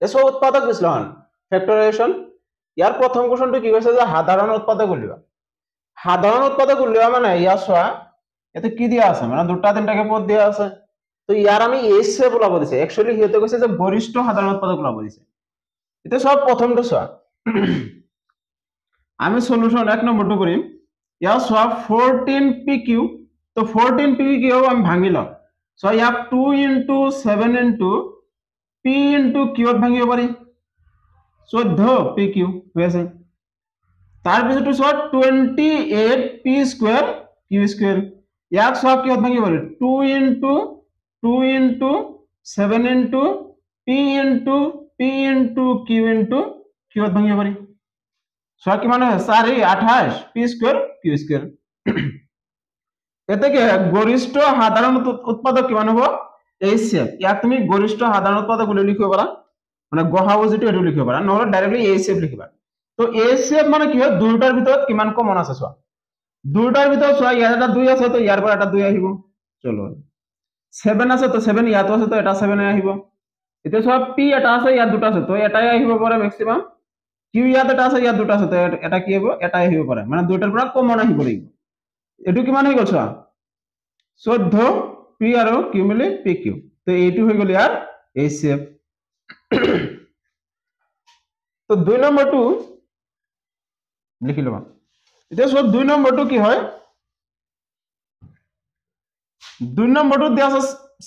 এসব উৎপাদক বিশ্লেষণ ফ্যাক্টৰাইজেশন ইয়াৰ প্ৰথম কোশ্চেনটো কি কৈছে যে সাধাৰণ উৎপাদক উলিওৱা সাধাৰণ উৎপাদক উলিওৱা মানে ইয়াৰ চোৱা এতে কি দিয়া আছে মানে দুটা তিনটাকে পদ দিয়া আছে তো ইয়ার আমি এইচএফ ওলাব দিছে একচুয়ালি হিতে কৈছে যে গরিষ্ঠ সাধারণ উৎপাদক ওলাব দিছে এটা সব প্রথমটো চোৱা আমি সলিউশন এক নম্বৰটো কৰিম ইয়াৰ চোৱা 14pq তো 14pq আমি ভাঙি লম সো ইয়াক 2 into 7 into p into q ভাঙিব পাৰি 14pq হৈ আছে তাৰ পিছতো চোৱা 28p square q square ইয়াক চোৱা কিহত ভাঙিব পাৰি 2 into 7 into p into q into কিহত ভাঙিব পাৰি চোৱা কিমান হয় 4 28 p square q square এতেকে গরিষ্ঠ সাধারণ উৎপাদক কিমান হ'ব এইচএফ ইয়াক তুমি গরিষ্ঠ সাধারণ উৎপাদক বুলি লিখিব পাৰা মানে গহাও যেটো এটো লিখিব পাৰা নহলে ডাইৰেক্টলি এইচএফ লিখিবা তো এইচএফ মানে কি হয় দুটাৰ ভিতৰত কিমান কমন আছে চোৱা দুটাৰ ভিতৰত চোৱা ইয়াত এটা 2 আছে তো ইয়াৰ পৰা এটা 2 আহিব চলো 7 আছে তো 7 ইয়াতো আছে তো এটা 7 আহিব এতিয়া চোৱা p এটা আছে ইয়াত দুটা আছে তো এটাই আহিব পাৰে ম্যাক্সিমাম q ইয়াত এটা আছে ইয়াত দুটা আছে তো এটা কি হ'ব এটাই আহিব পাৰে মানে দুটাৰ পৰা কমন আহিব লাগিব এটো কিমান হৈ গল চোৱা 14 p আৰু q মিলি pq তো এইটো হৈ গল ইয়াৰ এইচএফ তো 2 নম্বৰটো লিখি লবা এতিয়া সব 2 নম্বৰটো কি হয় 2 নম্বৰটো দিয়া আছে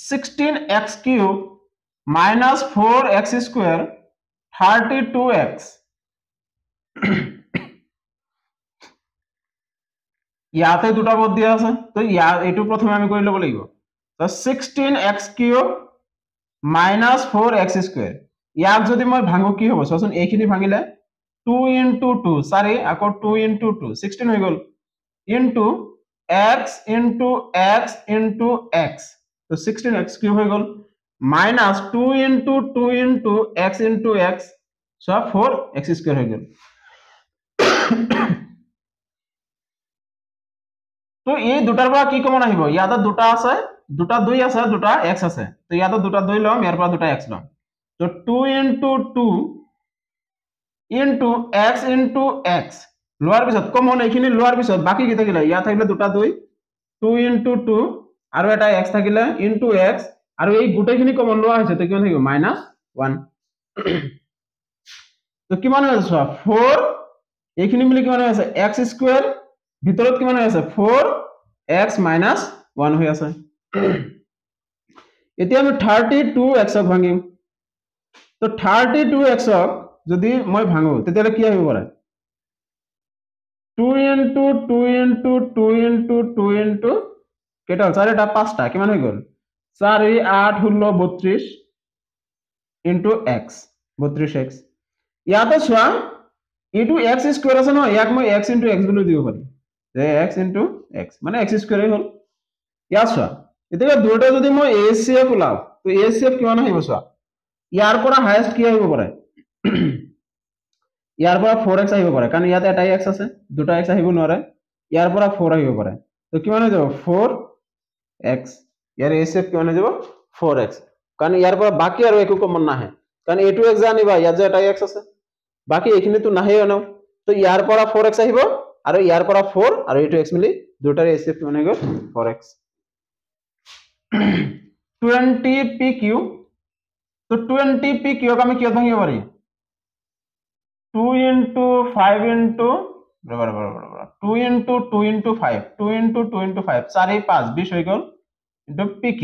16x cube minus 4x square 32x ইয়াতে দুটা পদ দিয়া আছে তো এইটো প্ৰথমে আমি কৰি লব লাগিব তো 16x cube minus 4x square ইয়াক যদি মই ভাঙো কি হ'ব চোৱাচোন এইখিনি ভাঙিলে 2 into 2 sorry আকৌ 2 into 2 16 হৈ গল into x into x into x তো 16x cube হৈ গল minus 2 into 2 into x into x so 4x square হৈ গল তো এই দুটাৰ পৰা কি কমন আহিব ইয়াতে দুটা আছে দুটা 2 আছে দুটা x আছে তো ইয়াতে দুটা 2 লম ইয়াৰ পৰা দুটা x লম তো 2 into 2 into x into x লোৱাৰ পিছত কমন এইখিনি লোৱাৰ পিছত বাকি কি থাকিলে ইয়া থাকিলে দুটা 2 2 into 2 আৰু এটা x থাকিলে into x আৰু এই গোটেইখিনি কমন লোৱা হৈছে তো কিমান থাকিব -1 তো কিমান হৈ আছে 4 এইখিনি মিলি কিমান হৈ আছে x স্কয়াৰ ভিতৰত কিমান হৈ আছে 4x - 1 হৈ আছে এতিয়া আমি 32x ক ভাঙিম তো 32x ক যদি মই ভাঙো তেতিয়ালে কি আহিব পাৰে 2 into 2 into 2 into 2 into কেটা 4 টা 5 টা কিমান হৈ গল 4 8 16 32 into x 32x ইয়াতে চোৱা এটো x স্কয়াৰ আছে ন ইয়াক মই x into x বুলি দিব পাৰি যে x into x মানে x স্কয়াৰ হল ইয়া চোৱা এতিয়া দুটা যদি মই ACF ওলাও তো ACF কিমান আহিব চোৱা ইয়াৰ পৰা হাইয়েস্ট কি আহিব পাৰে ইয়াৰ পৰা 4x আহিব পাৰে কাৰণ ইয়াতে এটা x আছে দুটা x আহিব নোৱাৰে ইয়াৰ পৰা 4 আহিব পাৰে তো কিমান হৈ যাব 4x ইয়াৰ ACF কিমান হৈ যাব 4x কাৰণ ইয়াৰ পৰা বাকি আৰু একো কমন নাহে কাৰণ এটো x জানিবা ইয়াত যে এটা x আছে বাকি এইখিনি তো নাহে ন তো ইয়াৰ পৰা 4x আহিব আৰু ইয়াৰ পৰা 4 আৰু এটো x মিলি দুটাৰ ACF কিমান হৈ গল 4x 20pq তো 20pq ক আমি কিয় ভাঙিব পাৰি 2 into 5 into 2 into 2 into 5 2 into 2 into 5 4 5 20 হৈ গল into pq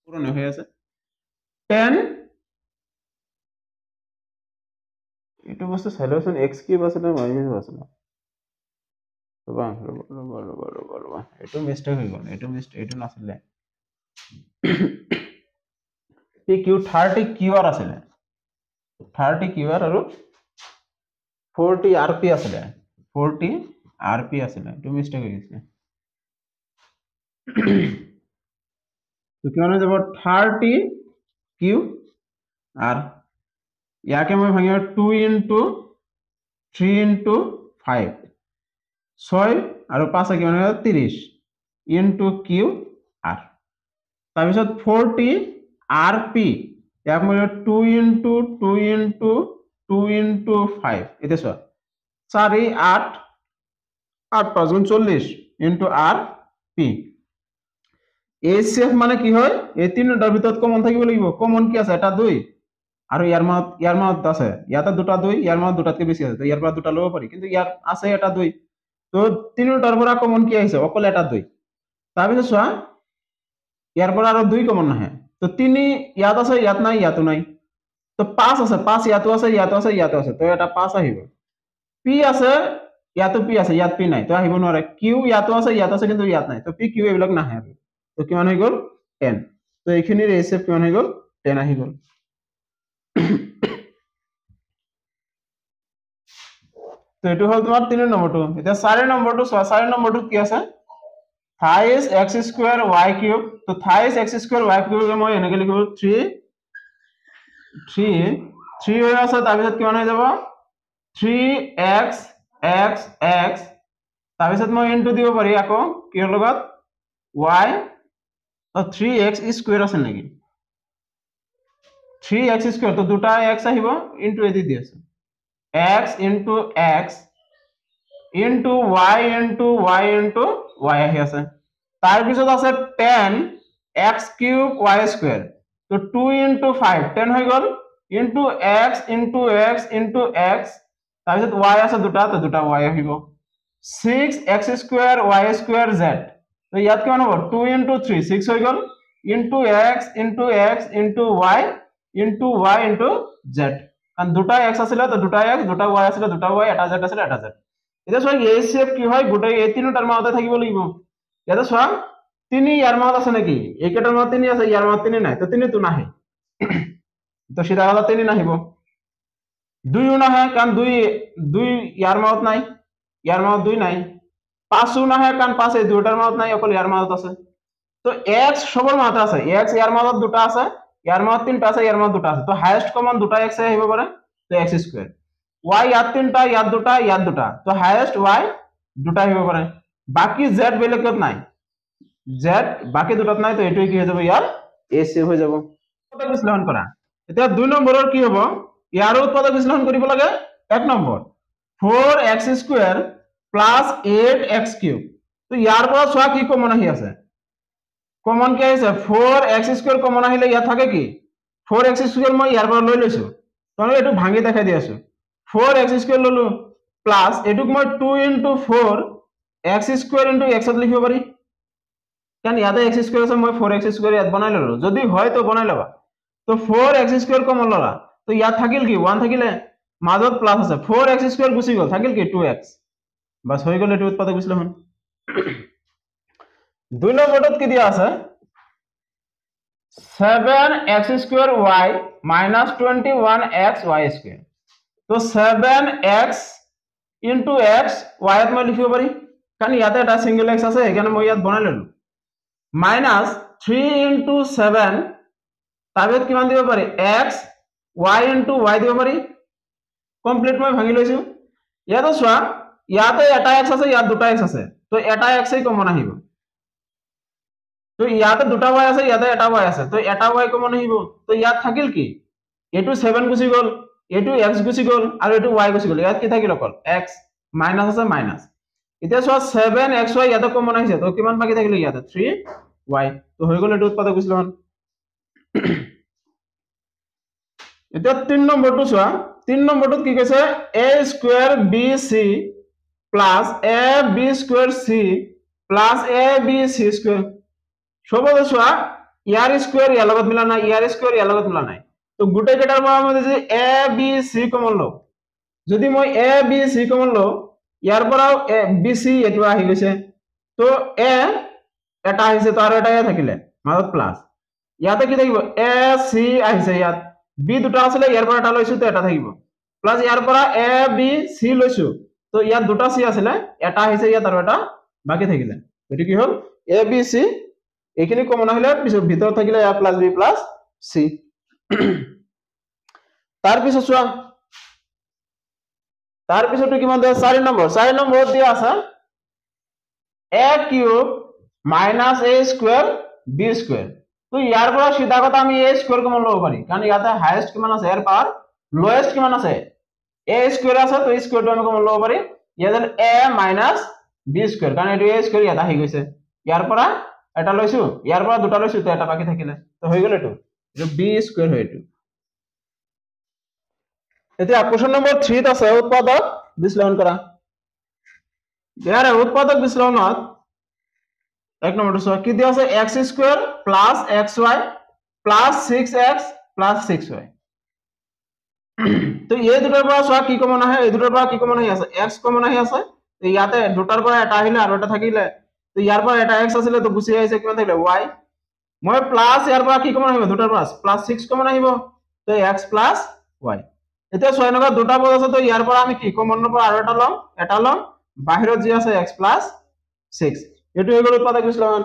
পুরনো হৈ আছে 10 এটো বস্তু সলিউশন x কিউব আছে না y কিউব আছে না ৰবা এটো মিস্টেক হৈ গল এটো মিস্টেক এটো নাছিলে pq 30 qr আছিলে 30 qr আৰু 40 rp আছিলে 40 rp আছিলে এটো মিস্টেক হৈ গৈছে তো কিমান হৈ যাব 30 q r ইয়াকে মই ভাঙিব 2 into 3 into 5 6 আৰু 5 কিমান হৈ 30 into q r তাৰ পিছত 40 rp ইয়াক মই 2 ইনটু 2 ইনটু 2 ইনটু 5 এতিয়া চোৱা 4 8 8 5 গুণ 40 ইনটু আৰ পি এইচএফ মানে কি হয় এই তিনটাৰ ভিতৰত কমন থাকিব লাগিব কমন কি আছে এটা 2 আৰু ইয়াৰ মানত আছে ইয়াতে দুটা 2 ইয়াৰ মানত দুটাতকৈ বেছি আছে তো ইয়াৰ পৰা দুটা ল'ব পাৰি কিন্তু ইয়াৰ আছে এটা 2 তো তিনিটাৰ পৰা কমন কি আহিছে অকল এটা 2 তাৰপিছত চোৱা ইয়াৰ পৰা আৰু 2 কমন নাহে তো 3 ইয়াত আছে ইয়াত নাই ইয়াতো নাই তো 5 আছে 5 ইয়াতো আছে ইয়াতো আছে ইয়াতো আছে তো এটা 5 আহিব পি আছে ইয়াতো পি আছে ইয়াত পি নাই তো আহিব নোৱাৰে কিউ ইয়াতো আছে ইয়াত আছে কিন্তু ইয়াত নাই তো পি কিউ এইবিলাক নাহে আৰু তো কিমান হৈ গ'ল 10 তো এইখিনিৰ এইচএফ কিমান হৈ গ'ল 10 আহি গ'ল তো এটো হল তোমার 3 নম্বরটো এটা 4 নম্বরটো 4 নম্বরটো কি আছে থাইস x স্কয়ার y কিউব তো থাইস x স্কয়ার y কিউব মই এনেকে লিখিব 3 হৈ আছে তাৰ পিছত কিমান হৈ যাব 3x x x তাৰ পিছত মই ইনটু দিব পাৰি আকৌ কিৰ লগত y তো 3x স্কয়ার আছে নেকি 3x স্কয়ার তো দুটা x আহিব ইনটু এদি দি আছে x into x into y into y into y আহি আছে তাৰ পিছত আছে 10 x cube y square তো 2 into 5 10 হৈ গ'ল into x into x into x তাৰ পিছত y আছে দুটা তো দুটা y আহিব 6 x square y square z তো ইয়াত কিমান হ'ব 2 into 3 6 হৈ গ'ল into x into x into y into y into z কারণ দুটা x আছিল তো দুটা x দুটা y আছিল দুটা y এটা z আছিল এটা z এটা সব এই শেপ কি হয় গোটে এই তিনটার মাঝে থাকিব লাগিব এটা সব তিনি ইয়ার মাঝে আছে নাকি এইকেটার মাঝে তিনি আছে ইয়ার মাঝে তিনি নাই তো তিনি তো নাহে তো সিধা কথা তিনি নাহিব দুইও নাহে কারণ দুই দুই ইয়ার মাঝে নাই ইয়ার মাঝে দুই নাই পাঁচও নাহে কারণ পাঁচ এই দুইটার মাঝে নাই অকল ইয়ার মাঝে আছে তো x সবার মাঝে আছে x ইয়ার মাঝে দুটা আছে ইয়ার মাঝে তিনটা আছে ইয়ার মাঝে দুটা আছে তো হাইয়েস্ট কমন দুটা x আহিব পারে তো x স্কয়ার y ইয়াত তিনটা ইয়াত দুটা তো হাইয়েস্ট y দুটা আহিব পারে বাকি z বেলেগত নাই z বাকি দুটাত নাই তো এটাই কি হৈ যাব ইয়াৰ a সেভ হৈ যাব উৎপাদক বিশ্লেষণ কৰা এতিয়া 2 নম্বৰৰ কি হ'ব ইয়াৰ উৎপাদক বিশ্লেষণ কৰিব লাগে 1 number 4x square plus 8x cube তো ইয়াৰ পৰা চোৱা কি কমন আহি আছে কমন কি আহিছে 4x স্কয়াৰ কমন আহিলে ইয়াত থাকে কি 4x স্কয়াৰ মই ইয়াৰ পৰা লৈ লৈছো তনে এটো ভাঙি দেখাই দি আছো 4x স্কয়ার ললো প্লাস এটুক মই 2 into 4 x square into x ত লিখিব পাৰি কারণ ইয়াতে x স্কয়ার আছে মই 4x স্কয়ার ইয়াত বনাই ললো যদি হয় তো বনাই লবা তো 4x স্কয়ার কমন ললা তো ইয়াত থাকিল কি 1 থাকিলে মাজত প্লাস আছে 4x স্কয়ার গুছি গল থাকিল কি 2x বাস হৈ গল এটো উৎপাদক বিশ্লেষণ 2 নম্বরত কি দিয়া আছে 7x square y minus 21x y square तो 7x into x y ত মই লিখিব পাৰি কাৰণ ইয়াতে এটা সিঙ্গেল x আছে এখানে মই ইয়াত বনাই ললো minus 3 into 7 তাৰপিছত কিমান দিব পাৰি x y into y দিব পাৰি কমপ্লিট মই ভাঙি লৈছো ইয়াতে চোৱা ইয়াতে এটা x আছে ইয়াত দুটা x আছে তো এটা x এই কমন আহিব তো ইয়াতে দুটা y আছে ইয়াতে এটা y আছে তো এটা y কমন আহিব তো ইয়াত থাকিল কি এটো 7 গুছি গল এটো x গুছি গল আৰু এটো y গুছি গল ইয়াত কি থাকিল অকল x মাইনাস আছে মাইনাস এতিয়া চোৱা 7xy ইয়াতে কমন আহিছে তো কিমান বাকি থাকিল ইয়াতে 3y তো হৈ গল এটো উৎপাদক বিশ্লেষণ এতিয়া 3 নম্বৰটো চোৱা 3 নম্বৰটোত কি কৈছে a square bc plus ab square c plus abc square সবতে চোৱা ইয়াৰ স্কয়াৰ ইয়াৰ লগত মিলা নাই ইয়াৰ স্কয়াৰ ইয়াৰ লগত মিলা নাই তো গুটে কেটাৰ মই যদি abc কমন লও যদি মই abc কমন লও ইয়াৰ পৰা bc এটো আহি গৈছে তো a এটা আহিছে তো আৰু এটা থাকিলে মাজত প্লাস ইয়াতে কি থাকিব ac আহিছে ইয়াত b দুটা আছিল ইয়াৰ পৰা এটা লৈছো তো এটা থাকিব প্লাস ইয়াৰ পৰা abc লৈছো তো ইয়াত দুটা c আছিল এটা আহিছে ইয়াত আৰু এটা বাকি থাকিলে এটো কি হল abc এইখিনি কমন আহিলে পিছত ভিতৰত থাকিলে a plus b plus c তাৰ পিছত চোৱা তাৰ পিছটো কিমান দিয়া 4 নম্বৰ দিয়া আছে a cube minus a square b square তো ইয়াৰ পৰা সিধা কথা আমি a স্কয়াৰ কমন ল'ব পাৰি কাৰণ ইয়াতে হাইয়েস্ট কিমান আছে ইয়াৰ পাৱাৰ লোয়েস্ট কিমান আছে a স্কয়াৰ আছে তো স্কয়াৰটো আমি কমন ল'ব পাৰি ইয়াতে a মাইনাস b স্কয়াৰ কাৰণ এটো a স্কয়াৰ ইয়াত আহি গৈছে ইয়াৰ পৰা এটা লৈছো ইয়াৰ পৰা দুটা লৈছো তো এটা বাকি থাকিলে তো হৈ গ'ল এটো b স্কয়াৰ হয় এটো এতিয়া কোশ্চেন নম্বৰ 3 ত আছে উৎপাদক বিশ্লেষণ কৰা ইয়াৰ উৎপাদক বিশ্লেষণত এক নম্বৰটো সো কি দিয়া আছে x square plus xy plus 6x plus 6y তো এই দুটাৰ পৰা সো কি কমন আহে এই দুটাৰ পৰা কি কমন আহি আছে x কমন আহি আছে তো ইয়াতে দুটাৰ পৰা এটা আহিলে আৰু এটা থাকিলে তো ইয়াৰ পৰা এটা x আছিল তো গুছি আহিছে কিমান থাকিলে y মই প্লাস ইয়াৰ পৰা কি কমন আহিব দুটাৰ পৰা প্লাস 6 কমন আহিব তো x প্লাস y এতিয়া 6 নম্বৰ দুটা পদ আছে তো ইয়াৰ পৰা আমি কি কমনৰ পৰা আৰু এটা লম বাহিৰত যি আছে x প্লাস 6 এটো হৈ গ'ল উৎপাদক বিশ্লেষণ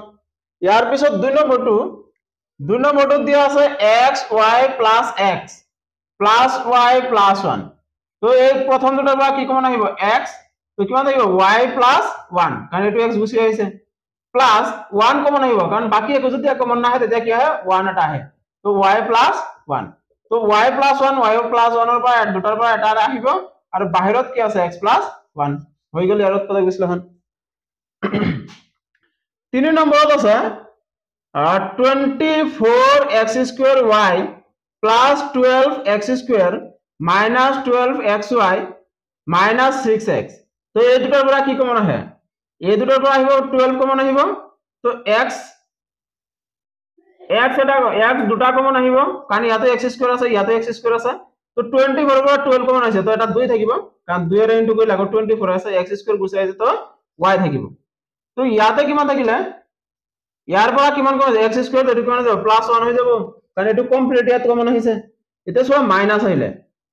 ইয়াৰ পিছত দুই নম্বৰটো দিয়া আছে x y plus x plus y plus 1 তো এই প্ৰথম দুটাৰ পৰা কি কমন আহিব x তো কিমান থাকিব y প্লাস 1 কাৰণ এটো x গুছি আহিছে প্লাস 1 কমন আহিব কাৰণ বাকি একো যদি কমন না হয় তেতিয়া কি হয় 1 এটা আহে তো y প্লাস 1 তো y প্লাস 1 y প্লাস 1 ৰ পৰা দুটাৰ পৰা এটা আহিব আৰু বাহিৰত কি আছে x প্লাস 1 হৈ গ'ল ইয়াৰ উৎপাদক বিশ্লেষণ 3 নম্বৰত আছে 24x square y plus 12x square minus 12xy minus 6x তো এই দুটাৰ পৰা কি কমন আহে এই দুটাৰ পৰা আহিব 12 কমন আহিব তো x দুটা কমন আহিব কাৰণ ইয়াতে x স্কয়াৰ আছে ইয়াতে x স্কয়াৰ আছে তো 20 ৰ পৰা 12 কমন আছে তো এটা 2 থাকিব কাৰণ 2 এৰ ইনটু কৰিলে 24 আছে x স্কয়াৰ গুছি আহিছে তো y থাকিব তো ইয়াতে কিমান থাকিলে ইয়াৰ পৰা কিমান কম x স্কয়াৰ এটো কিমান যাব প্লাস 1 হৈ যাব কাৰণ এটো কমপ্লিট ইয়াত কমন আহিছে এটা সব মাইনাস আহিলে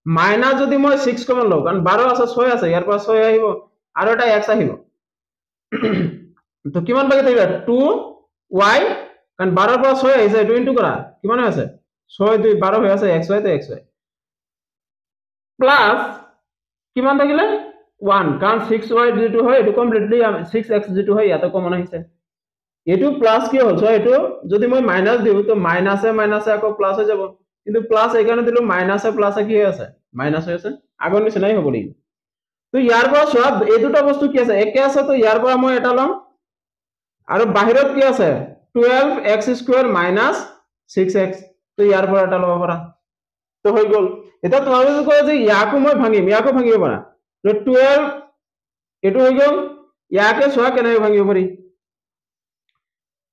মাইনাস যদি মই 6 কমন লও কাৰণ 12 আছে 6 আছে ইয়াৰ পৰা 6 আহিব আৰু এটা x আহিব তো কিমান বাকি থাকিব 2y কাৰণ 12 ৰ পৰা 6 আহিছে এটো ইনটু কৰা কিমান আছে 6 2 12 হৈ আছে xy তো xy প্লাস কিমান থাকিলে 1 কাৰণ 6y যেটো হয় এটো কমপ্লিটলি 6x যেটো হয় ইয়াতে কমন আহিছে এটো প্লাস কি হল সো এটো যদি মই মাইনাস দিও তো মাইনাসে আকৌ প্লাস হৈ যাব কিন্তু প্লাস এই কাৰণে দিলো মাইনাসে প্লাসে কি হৈ আছে মাইনাস হৈ আছে আগৰ নিচিনাই হ'ব লাগিব তো ইয়াৰ পৰা সব এই দুটা বস্তু কি আছে একে আছে তো ইয়াৰ পৰা মই এটা লম আৰু বাহিৰত কি আছে 12x স্কয়াৰ মাইনাস 6x তো ইয়াৰ পৰা এটা লব পাৰা তো হৈ গল এটা তোমালোকে কয় যে ইয়াকো মই ভাঙিব পাৰা তো 12 এটো হৈ গল ইয়াকে সোৱা কেনে ভাঙিব পাৰি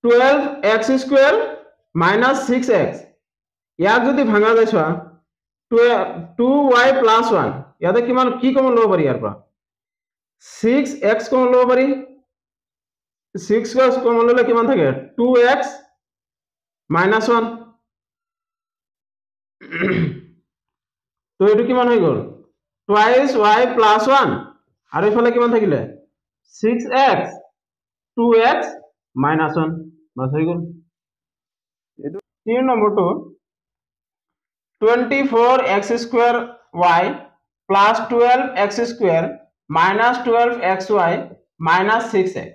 12x স্কয়াৰ মাইনাস 6x ইয়াক যদি ভাঙা যায় সোৱা 2y প্লাস 1 ইয়াতে কিমান কি কমন লব পাৰি ইয়াৰ পৰা 6x কমন লব পাৰি 6x কমন ললে কিমান থাকে 2x minus 1 তো এটো কিমান হৈ গল twice y plus 1 আৰু ইফালে কিমান থাকিলে 6x 2x minus 1 বাস হৈ গল এটো 3 নম্বৰটো 24x square y plus 12x square minus 12xy minus 6x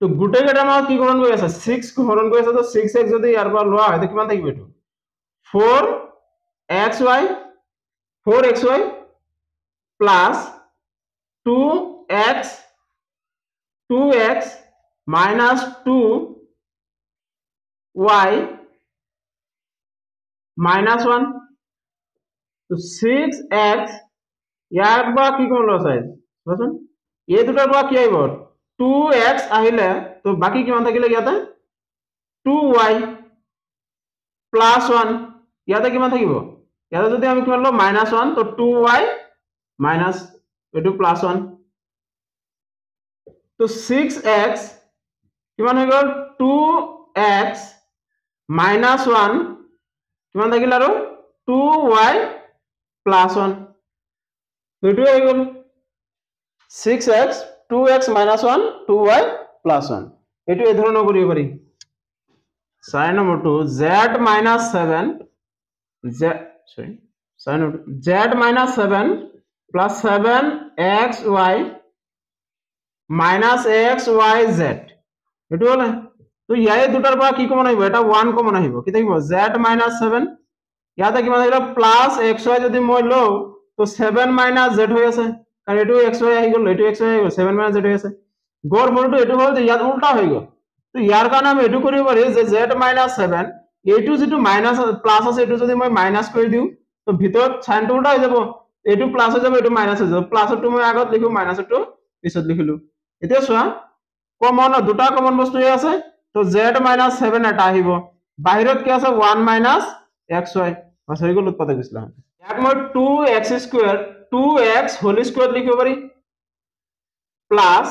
তো গুটে গটা মা কি হৰণ কৰি আছে 6 হৰণ কৰি আছে তো 6x যদি ইয়াৰ পৰা লোৱা হয় তো কিমান থাকিব এটো 4xy plus 2x minus 2y minus 1 তো 6x ইয়াৰ পৰা কি কোন লছ আছে বুঝছন এই দুটাৰ পৰা কি আহিব 2x আহিলে তো বাকি কিমান থাকিলে ইয়াতে 2y plus 1 ইয়াতে কিমান থাকিব ইয়াতে যদি আমি কিমান ল -1 তো 2y minus এটো plus 1 তো 6x কিমান হৈ গল 2x minus 1 কিমান থাকিল আৰু 2y plus 1 এটো হৈ গল 6x 2x minus 1 2y plus 1 এটো এই ধৰণৰ কৰিব পাৰি 4 নম্বৰটো z minus 7 z minus 7 plus 7xy minus xyz এটো হলে তো ইয়াৰে দুটাৰ পৰা কি কমন আহিব এটা 1 কমন আহিব কি থাকিব z - 7 ইয়াতে কিমান আহিব প্লাস xy যদি মই লও তো 7 - z হৈ আছে কাৰণ এটো xy আহি গল এটো xy আহি গল 7 - z হৈ আছে গড় মূলটো এটো হ'ল যে ইয়াত উল্টা হৈ গল তো ইয়াৰ কাৰণে আমি এটো কৰিব পাৰি যে z - 7 এটো যেটো মাইনাস প্লাস আছে এটো যদি মই মাইনাস কৰি দিও তো ভিতৰত সাইনটো উল্টা হৈ যাব এটো প্লাস হৈ যাব এটো মাইনাস হৈ যাব প্লাসটো মই আগত লিখো মাইনাসটো পিছত লিখিলো এতিয়া চোৱা কমন দুটা কমন বস্তু আছে তো z - 7 এটা আহিব বাহিৰত কি আছে 1 - xy বাস হৈ গল উৎপাদক বিশ্লেষণ ইয়াক মই 2x হোল স্কয়ার লিখিব পাৰি প্লাস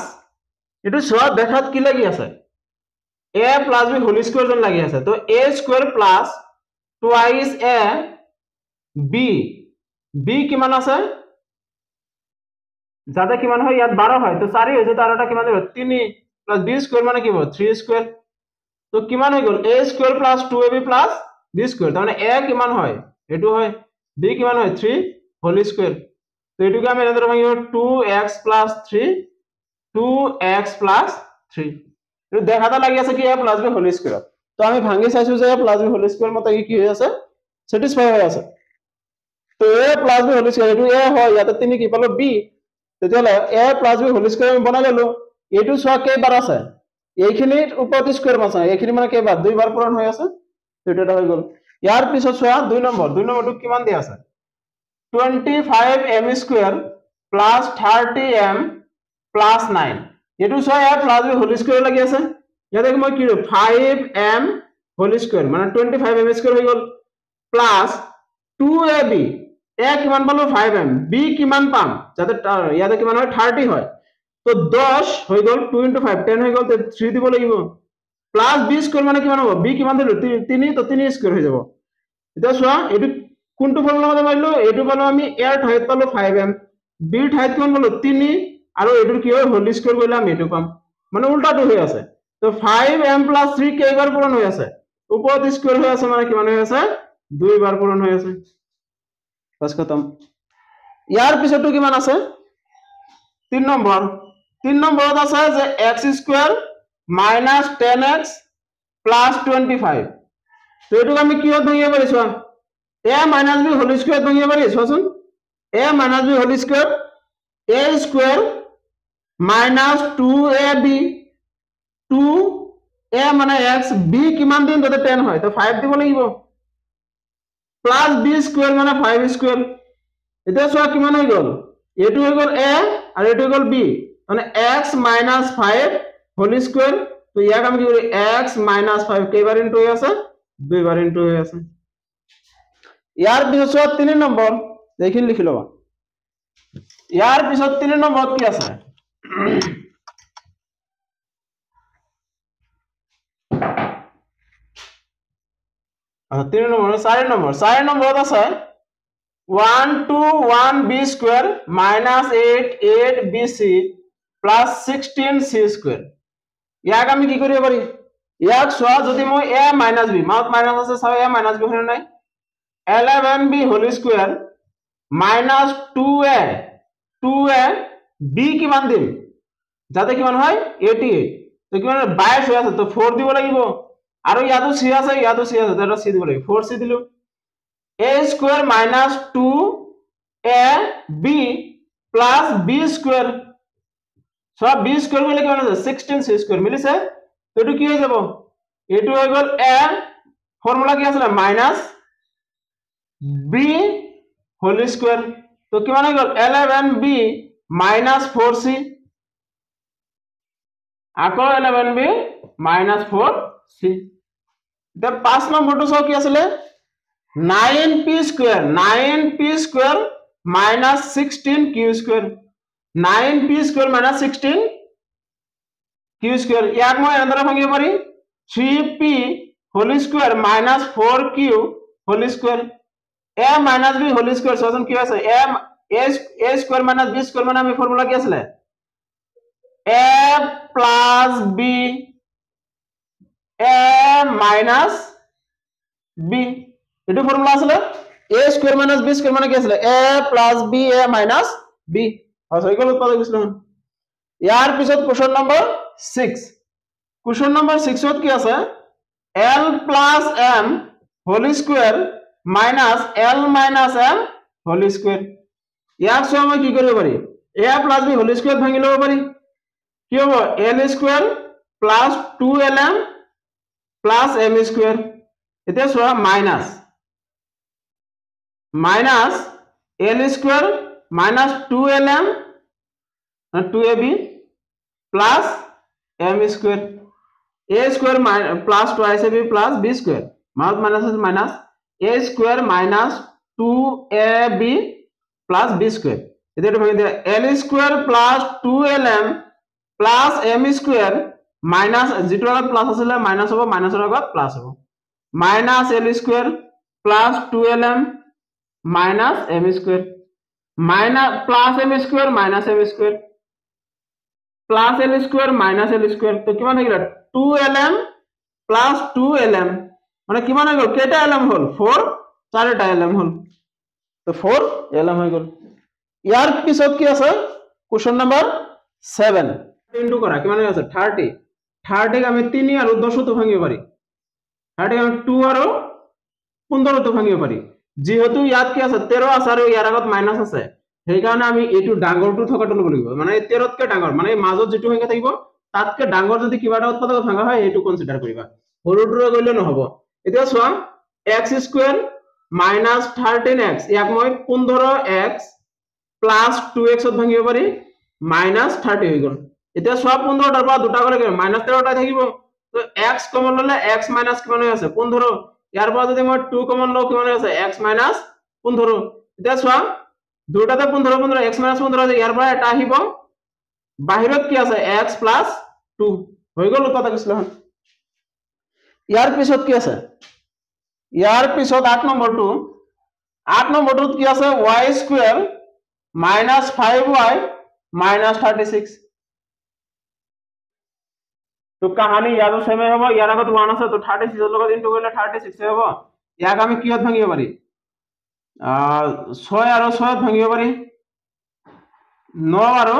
এটো সব দেখাত কি লাগি আছে a plus b whole square জন লাগি আছে তো a square plus twice a b b কিমান আছে যাতে কিমান হয় ইয়াত 12 হয় তো 4 হৈছে তাৰ এটা কিমান হ'ব 3 প্লাস b স্কয়ার মানে কি হ'ব 3 স্কয়ার তো কিমান হৈ গল a square plus 2ab plus b square মানে a কিমান হয় এটো হয় b কিমান হয় 3 হোল স্কয়ার তো এটুকে আমি এনেদৰে ভাঙিব 2x plus 3 2x plus 3 তো দেখাটা লাগি আছে কি a plus b whole square তো আমি ভাঙি চাইছো যে a plus b whole square মতে কি হৈ আছে স্যাটিসফাই হৈ আছে তো a plus b whole square এটো a হয় ইয়াতে 3 কি পালো b তেতিয়ালে a plus b whole square আমি বনাই ললো এটো সোয়া কেইবাৰ আছে এইখিনিৰ ওপৰত স্কয়াৰ মাছ এইখিনি মানে কেইবাৰ দুইবাৰ পূৰণ হৈ আছে তো এটা হৈ গল ইয়াৰ পিছত সোয়া 2 নম্বৰটো কিমান দিয়া আছে 25m square plus 30m plus 9 এটো সোয়া a plus b whole square লাগি আছে ইয়াতে মই কি 5m হোল স্কয়ার মানে 25m square হৈ গল প্লাস 2ab a কিমান পালো 5m b কিমান পাম যাতে ইয়াতে কিমান হয় 30 হয় তো 10 হৈ গল 2 * 5 10 হৈ গল তো 3 দিব লাগিব প্লাস b স্কয়ার মানে কিমান হ'ব b কিমান দিলো 3 তো 3 স্কয়ার হৈ যাব এটা সোয়া এটো কোনটো ফর্মুলা মতে পাইলো এটো পালো আমি a এর ঠাইত পালো 5m b এর ঠাইত কোন পালো 3 আৰু এটোৰ কি হয় হোল স্কয়াৰ কৰিলে আমি এটো পাম মানে উল্টাটো হৈ আছে তো 5m + 3 কেইবাৰ পূৰণ হৈ আছে ওপৰত স্কয়াৰ হৈ আছে মানে কিমান হৈ আছে দুইবাৰ পূৰণ হৈ আছে বাস খতম ইয়াৰ পিছতো কিমান আছে 3 নম্বৰত আছে যে x² - 10x + 25 তো এটো আমি কিহত ভাঙিব পাৰিছো a minus b whole square ভাঙিব পাৰি চোৱাচোন a minus b whole square a square minus 2ab 2a মানে x b কিমান দিন যদি 10 হয় তো 5 দিব লাগিব প্লাস b স্কয়ার মানে 5 স্কয়ার এটা সোয়া কিমান হৈ গল এটো হৈ গল a আৰু এটো হৈ গল b মানে x - 5 হোল স্কয়াৰ তো ইয়াক আমি কি কৰি x - 5 কেইবাৰ ইনটু হৈ আছে দুইবাৰ ইনটু হৈ আছে ইয়াৰ পিছত 3 নম্বৰ দেখিন লিখি লবা ইয়াৰ পিছত 3 নম্বৰত কি আছে 3 নম্বৰ 4 নম্বৰত আছে 1 to 1b square minus 8bc plus 16c square ইয়াক আমি কি কৰিব পাৰি ইয়াক সোয়া যদি মই a minus b Maut minus আছে চাও a minus b হয় নাই 11b whole square minus 2a b কিমান দিম যাতে কিমান হয় 88 তো কিমান 22 হৈ আছে তো 4 দিব লাগিব আৰু ইয়াতো c আছে তো এটা c দিব লাগিব 4c দিলো a square minus 2ab plus b square so b square বলে কিমান আছে 16c square মিলিছে তো এটো কি হৈ যাব এটো হৈ গল a ফর্মুলা কি আছিল minus b whole square তো কিমান হৈ গল 11b minus 4c আকৌ 11b minus 4c the 5 নম্বৰটো সব কি আছিল 9p square minus 16q square 9p square minus 16q square ইয়াক মই এনেদৰে ভাঙিব পাৰি 3p whole square minus 4q whole square a minus b whole square সজন কি আছে a square minus b square মানে আমি ফর্মুলা কি আছিল a plus b a minus b এটো ফর্মুলা আছিল a square minus b square মানে কি আছিল a plus b a minus b হৈ গল উৎপাদক বিশ্লেষণ ইয়াৰ পিছত কোশ্চন নম্বৰ 6 কুৱেশ্যন নম্বৰ 6 কি আছে l plus m whole square minus l minus m whole square ইয়াক চোৱা মই কি কৰিব পাৰি a plus b whole square ভাঙি ল'ব পাৰি কি হ'ব l square plus 2lm plus m square এতিয়া চোৱা minus minus l square minus 2lm 2ab plus m square a square plus 2ab plus b square minus a square minus 2ab plus b square এতিয়া ভাঙি দিয়া l square plus 2lm plus m square minus যেটো আগত plus আছিল minus হ'ব মাইনাছৰ আগত plus হ'ব minus l square plus 2lm minus m square minus plus m square minus m square plus l square minus l square তো কিমান থাকিল 2lm plus 2lm মানে কিমান হৈ গ'ল কেইটা lm হ'ল 4 চাৰিটা lm হ'ল তো 4lm হৈ গ'ল ইয়াৰ পিছত কি আছে কোৱেশ্চন নম্বৰ 7 ইনটু কৰা কিমান হৈ আছে 30 30 ক আমি 3 আৰু 10 তো ভাঙিব পাৰি 30 আমি 2 আৰু 15 তো ভাঙিব পাৰি যেহেতু ইয়াত কি আছে 13 আছে আৰু ইয়াৰ আগত মাইনাছ আছে সেই কাৰণে আমি এইটো ডাঙৰটো থকাটো ল'ব লাগিব মানে 13 তকৈ ডাঙৰ মানে মাজত যেটো সংখ্যা থাকিব তাতকৈ ডাঙৰ যদি কিবা এটা উৎপাদক ভাঙা হয় এইটো কনসিডাৰ কৰিবা সৰুটো কৰিলে নহব এতিয়া চোৱা x স্কয়াৰ মাইনাছ 13x ইয়াক মই 15x প্লাছ 2x ত ভাঙিব পাৰি মাইনাছ 30 হৈ গ'ল এতিয়া চোৱা 15 তাৰ পৰা দুটা গলে মাইনাছ 13 টা থাকিব তো x কমন ললে x মাইনাছ কিমান হৈ আছে 15 ইয়াৰ পৰা যদি মই 2 কমন লও কিমান হৈ আছে x মাইনাছ 15 এতিয়া চোৱা দুটাতে 15 15 x মাইনাছ 15 আছে ইয়াৰ পৰা এটা আহিব বাহিৰত কি আছে x প্লাছ 2 হৈ গ'ল উৎপাদক বিশ্লেষণ ইয়াৰ পিছত কি আছে ইয়াৰ পিছত 8 নম্বৰটোত কি আছে y square minus 5y minus 36 তো কাহানি ইয়াৰো সেমে হ'ব ইয়াৰ আগত 1 আছে তো 36 ৰ লগত ইনটু কৰিলে 36 হ'ব ইয়াক আমি কিহত ভাঙিব পাৰি 6 আৰু 6 ত ভাঙিব পাৰি 9 আৰু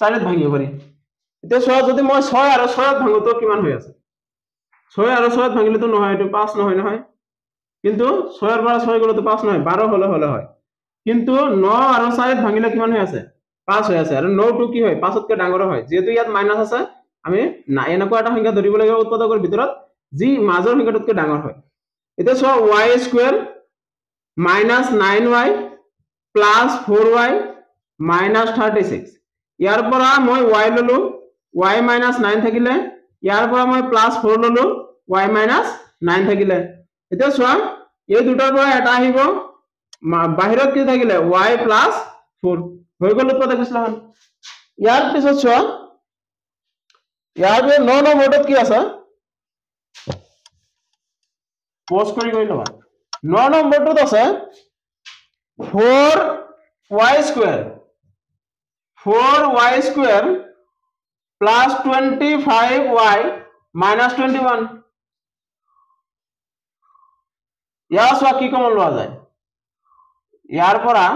4 ত ভাঙিব পাৰি এতিয়া চোৱা যদি মই 6 আৰু 6 ত ভাঙো তো কিমান হৈ আছে 6 আৰু 6 ত ভাঙিলে তো নহয় এটো 5 নহয় কিন্তু 6 ৰ পৰা 6 গলে তো 5 নহয় 12 হলে হয় কিন্তু 9 আৰু 4 ত ভাঙিলে কিমান হৈ আছে 5 হৈ আছে আৰু 9 টো কি হয় 5 তকৈ ডাঙৰ হয় যেহেতু ইয়াত মাইনাছ আছে আমি এনেকুৱা এটা সংখ্যা ধৰিব লাগিব উৎপাদকৰ ভিতৰত যি মাজৰ সংখ্যাটোতকৈ ডাঙৰ হয় এতিয়া চোৱা y square minus 9y plus 4y minus 36 ইয়াৰ পৰা মই y ললো y মাইনাছ 9 থাকিলে ইয়াৰ পৰা মই প্লাছ 4 ললো y মাইনাছ 9 থাকিলে এতিয়া চোৱা এই দুটাৰ পৰা এটা আহিব বাহিৰত কি থাকিলে y প্লাছ 4 হৈ গ'ল উৎপাদক বিশ্লেষণ ইয়াৰ পিছত চোৱা ইয়াৰ পৰা 9 নম্বৰটোত কি আছে পজ কৰি লবা 9 নম্বৰটোত আছে 4y square plus 25y minus 21 ইয়াৰ চোৱা কি কমন লোৱা যায় ইয়াৰ পৰা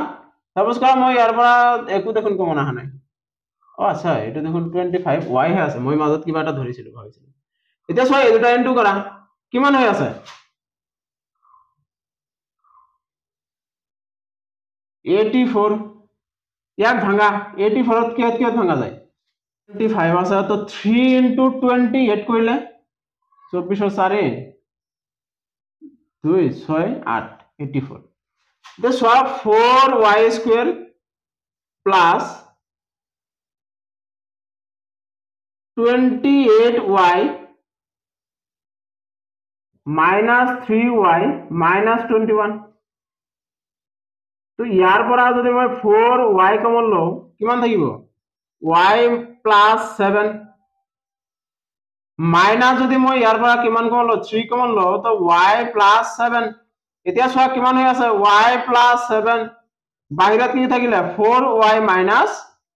সাপোজ কৰা মই ইয়াৰ পৰা একো দেখোন কমন আহা নাই আচ্ছা এটা দেখোন 25y হে আছে মই মাজত কিবা এটা ধৰিছিলো ভাবিছিলো এতিয়া চোৱা এই দুটা ইনটু কৰা কিমান হৈ আছে 84 ইয়াক ভাঙা 84 ত কিহত ভাঙা যায় 25 আছে তো 3 into 28 কৰিলে 24 4 2 6 8 84 the swap 4y square plus 28y minus 3y minus 21 तो यार पर आज যদি মই 4y কমন লও কিমান থাকিব y plus 7 মাইনাস যদি মই ইয়াৰ পৰা কিমান কমন লও 3 কমন লও তো y plus 7 এতিয়া চোৱা কিমান হৈ আছে y plus 7 বাহিৰত কি থাকিলে 4y minus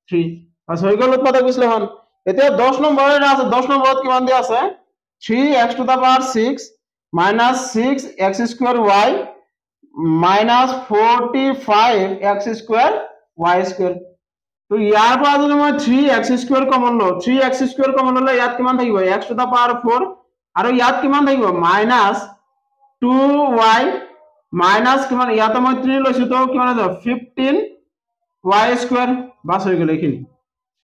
3 আছ হৈ গ'ল উৎপাদক বিশ্লেষণ এতিয়া 10 নম্বৰৰ আছে 10 নম্বৰত কিমান দিয়া আছে 3x to the power 6 minus 6x square y minus 45x square y square তো ইয়াৰ পৰা যদি মই 3x² কমন লওঁ 3x² কমন ললে ইয়াত কিমান থাকিব x টু দা পাৱাৰ 4 আৰু ইয়াত কিমান থাকিব -2y মাইনাস কিমান ইয়াতে মই 3 লৈছো তো কিমান হ'ব 15y² বাস হৈ গ'ল এইখিনি